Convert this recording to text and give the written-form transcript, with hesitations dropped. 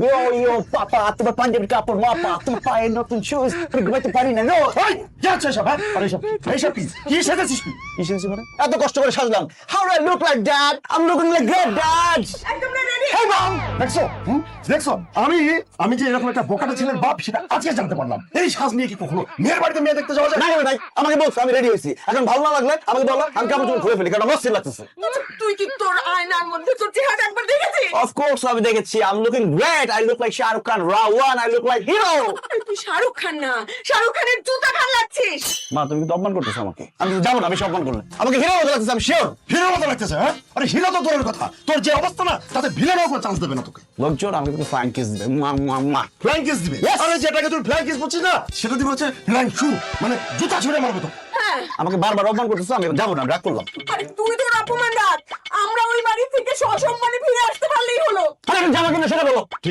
Yo, papa, তোমার পাঞ্জাবির কাপড় মাপা, তোমার পায়ে নতুন শুজ, তুমি ঘুমাইতে পারি না, no! ওই যাচ্ছে সব হ্যাঁ আরে সব এইসব কি সেজেছিস তুই কি শুনছি মানে? এত কষ্ট করে সাজলাম। How do I look like dad? I'm looking like great dad! একদম রেডি। এই মম দেখছো দেখছো আমি যে এরকম একটা বোকাটা ছেলের বাপ সেটা আজকে জানতে পারলাম এই সাজ নিয়ে কি কখনো মেয়ের বাড়িতে মেয়ে দেখতে যাওয়া যায় না ভাই, আমাকে বলছো আমি রেডি হয়েছি। এখন ভালো না লাগলে আমাকে বলো, আমি কাপড় চোপড় খুলে ফেলি, কারণ আমার অস্থির লাগতেছে। তুই কি তোর আয়নার মধ্যে তোর চেহারা একবার দেখেছিস? Of course আমি দেখেছি। I'm looking great. I look like Shah Rukh Khan, Rawan. I look like hero. তুই শাহরুখ খান না, শাহরুখ খানের জুতা খান লাগছিস। মা, তুমি কিন্তু অপমান করতেছো আমাকে। আমি তো যাবো না, আমি অপমান করলে আমাকে হিরো মতো লাগতেছে, আমি শিওর। হিরোর মতো লাগতেছে হ্যাঁ আরে হিরো তো দূরের কথা তোর যে অবস্থা না তাতে ভিলেনও কোনো চান্স দেবে না তোকে লোকজন আমাকে কিন্তু ফ্লাইং কিস দিবে। মা। ফ্ল্যাং কিস দিবে Yes! আরে যেটাকে তুই ফ্ল্যাং কিস বলছিস না সেটা দিবে হচ্ছে ফ্ল্যাং শু মানে জুতা ছুঁড়ে মারবে তো হ্যাঁ, আমাকে বারবার অপমান করতেছো, আমি যাবো না, আমি রাগ করলাম। আরে তুই তোর অপমান রাখ, আমরা ওই বাড়ি থেকে সসম্মানে ফিরে আসতে পারলেই হলো। আরে আমি যাবো কিনা সেটা বলো। ঠিক আছে